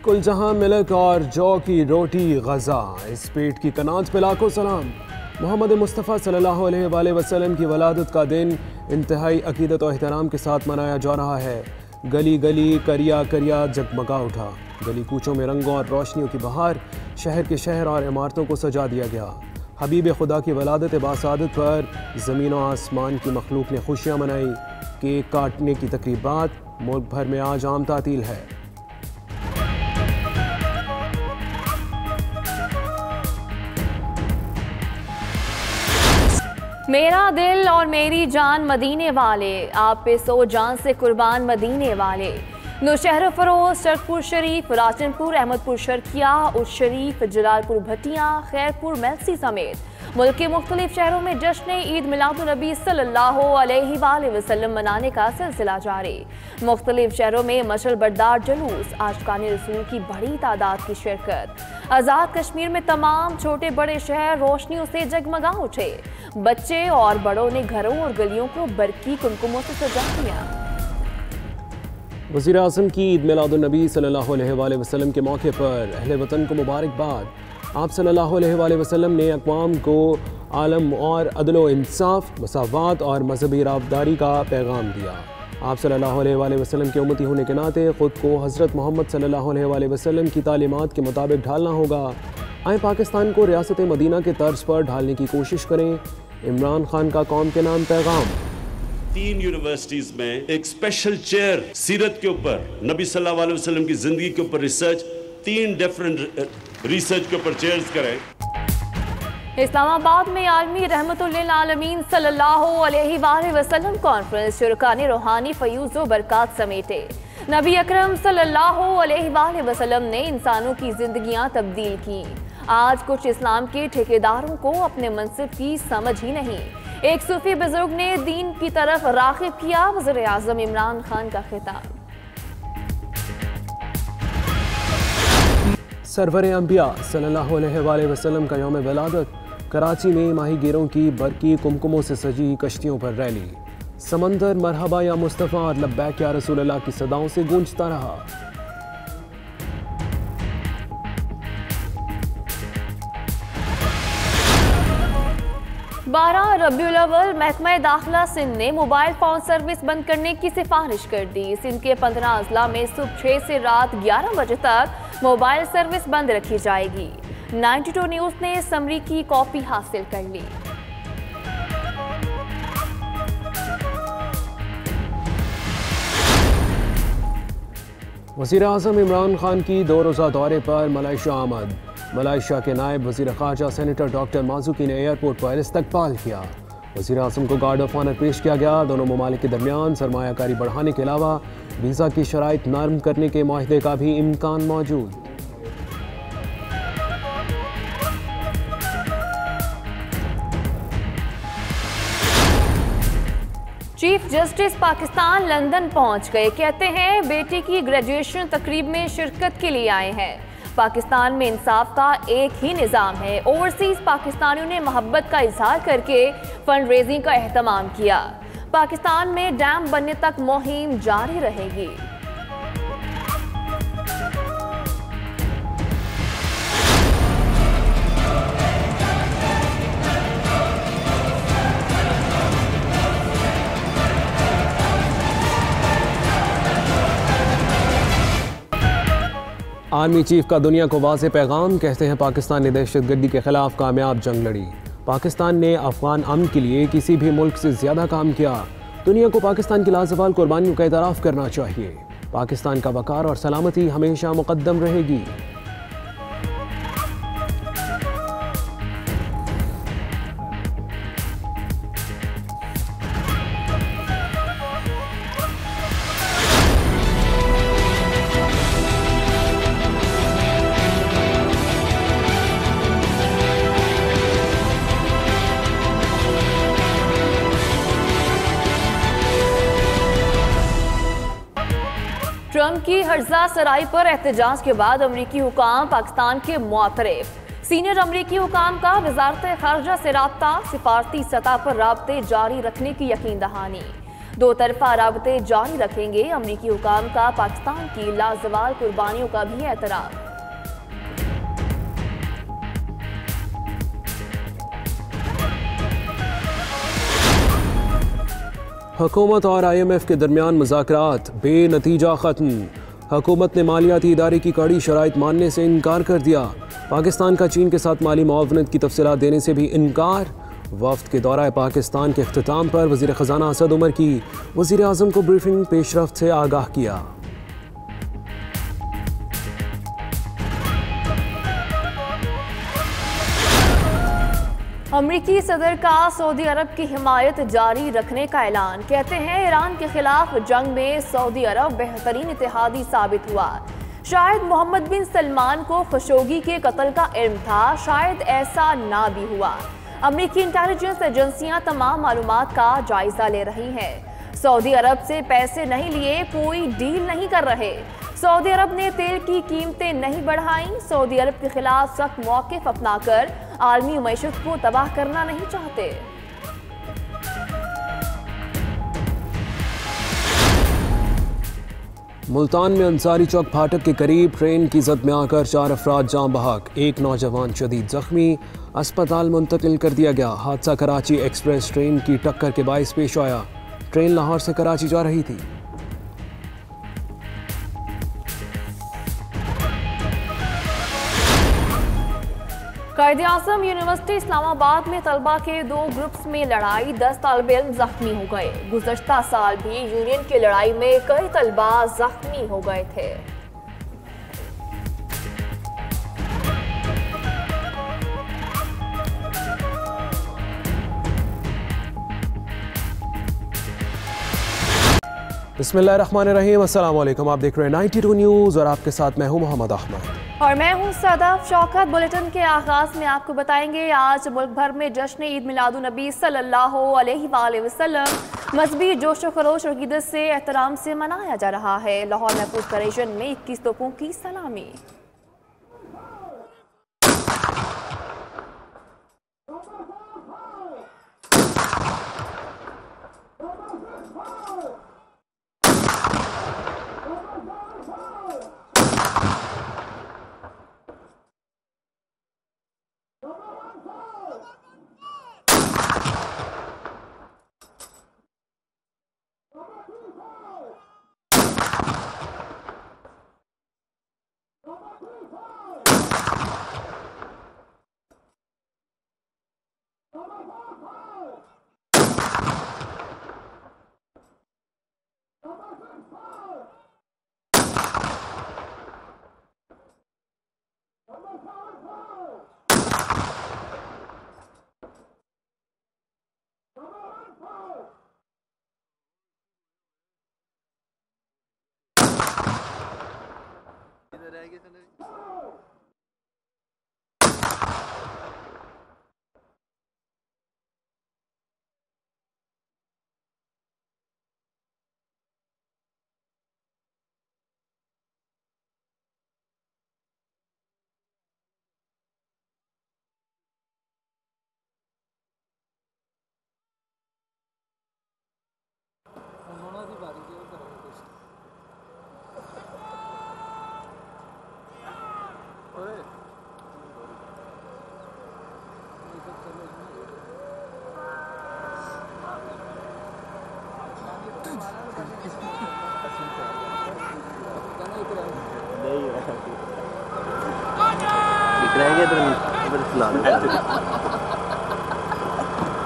कुल जहां मिल्क और जौ की रोटी गज़ा, इस पेट की कनात पे लाखों सलाम। मोहम्मद मुस्तफ़ा सल्लल्लाहु अलैहि वसल्लम की वलादत का दिन इंतहाई अकीदत और एहतराम के साथ मनाया जा रहा है। गली गली करिया करिया जगमगा उठा, गली कूचों में रंगों और रोशनियों की बहार, शहर के शहर और इमारतों को सजा दिया गया। हबीब खुदा की वलादत बासादत पर ज़मीन और आसमान की मखलूक ने खुशियाँ मनाई। केक काटने की तकरीबात मुल्क भर में आज आम तातील है। मेरा दिल और मेरी जान मदीने वाले, आप पे सो जान से कुर्बान मदीने वाले। नौशहर फरोज, शरकपुर शरीफ, राजनपुर, अहमदपुर शर्किया, उस शरीफ, जलालपुर भटिया, खैरपुर मेलसी समेत मुल्क के मुख्तलिफ शहरों में जश्न ईद मिलादुन्नबी सल्लल्लाहु अलैहि वसल्लम मनाने का सिलसिला जारी। मुख्तलिफ शहरों में मशल बरदार जुलूस, आशिकाने रसूल की बड़ी तादाद की शिरकत। आज़ाद कश्मीर में तमाम छोटे बड़े शहर रोशनियों से जगमगा उठे। बच्चे और बड़ों ने घरों और गलियों को बरकी कुमकुमों से सजा दिया। वज़ीर आज़म की ईद मिलादुन्नबी सल्लल्लाहु अलैहि वसल्लम के मौके पर अहले वतन को मुबारकबाद। आप सल्लल्लाहु अलैहि वसल्लम ने अक़वाम को आलम और अदल इंसाफ, मसावात और मजहबी राबदारी का पैगाम दिया। आप सल्लल्लाहु अलैहि वसल्लम के उम्मती होने के नाते ख़ुद को हज़रत मोहम्मद सल्लल्लाहु अलैहि वसल्लम की तालीमात के मुताबिक ढालना होगा। आए पाकिस्तान को रियासत मदीना के तर्ज पर ढालने की कोशिश करें। इमरान खान का कौम के नाम पैगाम। 3 यूनिवर्सिटीज में एक स्पेशल चेयर सीरत के ऊपर, नबी सल्लल्लाहु अलैहि वसल्लम की जिंदगी के ऊपर रिसर्च, 3 डिफरेंट रिसर्च के ऊपर चेयर्स करें। इस्लामाबाद में आलमी रहमतुल्लिल आलमीन सल्लल्लाहु अलैहि वसल्लम कॉन्फ्रेंस, शुरका ने रूहानी फयूज़ व बरक़ात समेटे। नबी अकरम सल्लल्लाहु अलैहि वसल्लम ने इंसानों की जिंदगियां तब्दील की। आज कुछ इस्लाम के ठेकेदारों को अपने मनसिब की समझ ही नहीं। एक सूफी बुजुर्ग ने दीन की तरफ राग़िब किया। वज़ीर आज़म इमरान खान का खिताब। सरवर अंबिया सल्लल्लाहु अलैहि वसल्लम का यौम वलादत। कराची में माहीगीरों की बरकी कुमकुमों से सजी कश्तियों पर रैली। समंदर मरहबा या मुस्तफ़ा और लब्बैक या रसूल अल्लाह की सदाओं से गूंजता रहा। बारह रबीउल अव्वल महकमा दाखिला सिंध ने मोबाइल फ़ोन सर्विस बंद करने की सिफारिश कर दी। सिंध के 15 अजला में सुबह 6 से रात 11 बजे तक मोबाइल सर्विस बंद रखी जाएगी। 92 न्यूज़ ने समरी की कॉपी हासिल कर ली। वज़ीर आज़म इमरान खान की 2 रोज़ा दौरे पर मलेशिया आमद। मलेशिया के नायब वज़ीर ख़ारजा सेनेटर डॉक्टर माज़ूकी ने एयरपोर्ट पर इस्तकबाल किया। वज़ीर आज़म को गार्ड ऑफ ऑनर पेश किया गया। दोनों ममालिक के दरमियान सरमायाकारी बढ़ाने के अलावा वीज़ा की शराइत नरम करने के माहिदे का भी इम्कान मौजूद। चीफ जस्टिस पाकिस्तान लंदन पहुंच गए। कहते हैं बेटी की ग्रेजुएशन तकरीब में शिरकत के लिए आए हैं। पाकिस्तान में इंसाफ का एक ही निज़ाम है। ओवरसीज पाकिस्तानियों ने मोहब्बत का इजहार करके फंड रेजिंग का एहतमाम किया। पाकिस्तान में डैम बनने तक मुहिम जारी रहेगी। आर्मी चीफ का दुनिया को वाज़ेह पैगाम। कहते हैं पाकिस्तान ने दहशतगर्दी के खिलाफ कामयाब जंग लड़ी। पाकिस्तान ने अफगान अमन के लिए किसी भी मुल्क से ज़्यादा काम किया। दुनिया को पाकिस्तान की लाजवाल कुर्बानियों का एतराफ़ करना चाहिए। पाकिस्तान का वक़ार और सलामती हमेशा मुक़द्दम रहेगी। ट्रंप की हर्जा सराई पर एहतजाज के बाद अमरीकी हुकाम पाकिस्तान के मुआतरिफ। सीनियर अमरीकी हुकाम का वजारत खारजा से राब्ता, सिफारती सतह पर राब्ते जारी रखने की यकीन दहानी। दो तरफा राबते जारी रखेंगे। अमरीकी हुकाम का पाकिस्तान की लाजवाल कुर्बानियों का भी एतराफ़। हुकूमत और IMF के दरमियान मुज़ाकरात बेनतीजा ख़त्म। हुकूमत ने मालियाती इदारे की कड़ी शराइत मानने से इनकार कर दिया। पाकिस्तान का चीन के साथ माली मुआवनत की तफसीलात देने से भी इनकार। वफ्द के दौरा पाकिस्तान के इख्तिताम पर वज़ीर ख़जाना असद उमर की वज़ीर आज़म को ब्रीफिंग पेशरफ्त से आगाह किया। अमरीकी सदर का सऊदी अरब की हिमायत जारी रखने का ऐलान। कहते हैं ईरान के खिलाफ जंग में सऊदी अरब बेहतरीन इत्तेहादी साबित हुआ। शायद मोहम्मद बिन सलमान को खशोगी के कत्ल का इल्म था, शायद ऐसा ना भी हुआ। अमरीकी इंटेलिजेंस एजेंसियां तमाम मालूमात का जायजा ले रही हैं। सऊदी अरब से पैसे नहीं लिए, कोई डील नहीं कर रहे। सऊदी अरब ने तेल की कीमतें नहीं बढ़ाई। सऊदी अरब के खिलाफ सख्त मौक़िफ़ अपनाकर आलमी मईशत को तबाह करना नहीं चाहते। मुल्तान में अंसारी चौक फाटक के करीब ट्रेन की जद में आकर 4 अफराद जान बहक, एक नौजवान शदीद जख्मी, अस्पताल मुंतकिल कर दिया गया। हादसा कराची एक्सप्रेस ट्रेन की टक्कर के बाइस पेश आया। ट्रेन लाहौर से कराची जा रही थी। कायद-ए-आज़म यूनिवर्सिटी इस्लामाबाद में तलबा के 2 ग्रुप्स में लड़ाई, 10 तालिबे इल्म जख्मी हो गए। गुज़श्ता साल भी यूनियन की लड़ाई में कई तलबा जख्मी हो गए थे। बिस्मिल्लाहिर्रहमानिर्रहीम, अस्सलाम वालेकुम। आप देख रहे हैं 92 न्यूज़ और आपके साथ मैं हूं मोहम्मद अहमद और मैं हूं सदफ शौकत। बुलेटिन के आगाज में आपको बताएंगे आज मुल्क भर में जश्न ईद मिलादुन्नबी सल्लल्लाहु अलैहि वसल्लम मजहबी जोश व खरोश और अक़ीदत से एहतराम से मनाया जा रहा है। लाहौर महफूज परेशन में 21 तोपों की सलामी।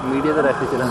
मीडिया तो रखे चला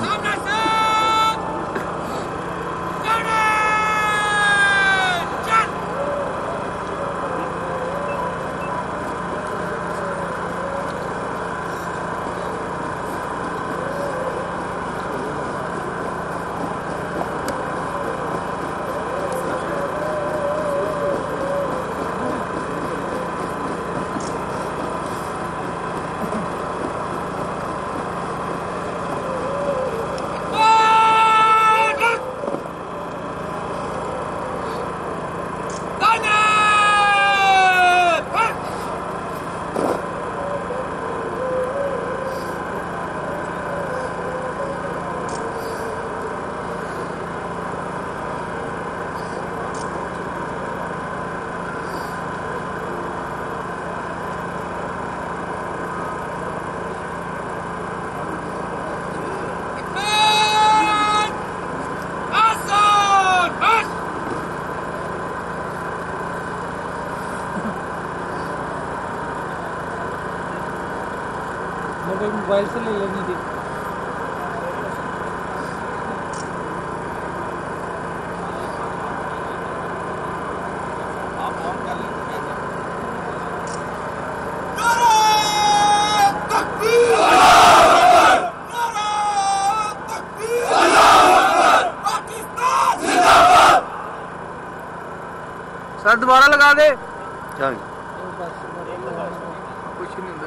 मोबाइल से ले लेनी थी। सर दोबारा लगा दे। चल कुछ नहीं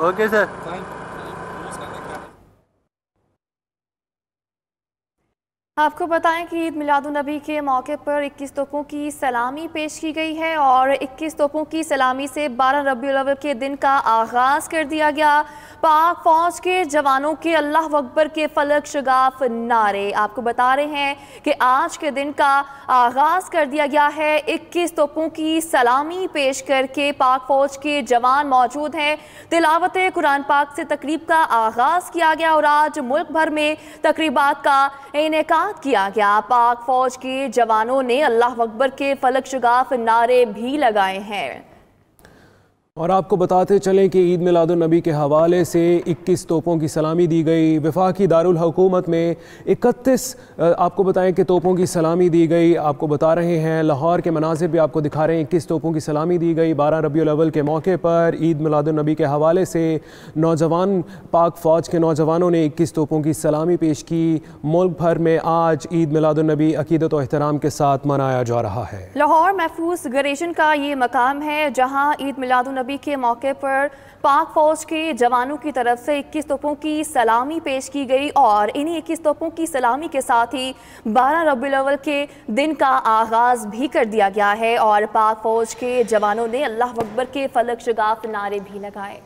ओके सर। आपको बताएं कि ईद मिलादुन्नबी के मौके पर 21 तोपों की सलामी पेश की गई है और 21 तोपों की सलामी से 12 रबीउल अव्वल के दिन का आगाज़ कर दिया गया। पाक फौज के जवानों के अल्लाह अकबर के फलक शगाफ नारे आपको बता रहे हैं कि आज के दिन का आगाज़ कर दिया गया है। 21 तोपों की सलामी पेश करके पाक फौज के जवान मौजूद हैं। तिलावत कुरान पाक से तकरीब का आगाज़ किया गया और आज मुल्क भर में तकरीबात का इनेकाद किया गया। पाक फौज के जवानों ने अल्लाह अकबर के फलक शगाफ नारे भी लगाए हैं। और आपको बताते चलें कि ईद मिलादुन्नबी के हवाले से 21 तोपों की सलामी दी गई। वफाकी दारुल हुकूमत में 31 आपको बताएं कि तोपों की सलामी दी गई। आपको बता रहे हैं लाहौर के मनाज़िर भी आपको दिखा रहे हैं। 21 तोपों की सलामी दी गई 12 रबीउल अव्वल के मौके पर। ईद मिलादुन्नबी के हवाले से नौजवान पाक फ़ौज के नौजवानों ने 21 तोपों की सलामी पेश की। मुल्क भर में आज ईद मिलादुन्नबी अकीदत और एहतराम के साथ मनाया जा रहा है। लाहौर महफूज गरेशन का ये मकाम है जहाँ ईद मिलादुन्नबी के मौके पर पाक फौज के जवानों की तरफ से 21 तोपों की सलामी पेश की गई और इन्हीं 21 तोपों की सलामी के साथ ही 12 रबीउल अव्वल के दिन का आगाज़ भी कर दिया गया है और पाक फौज के जवानों ने अल्लाह अकबर के फलक शगाफ नारे भी लगाए।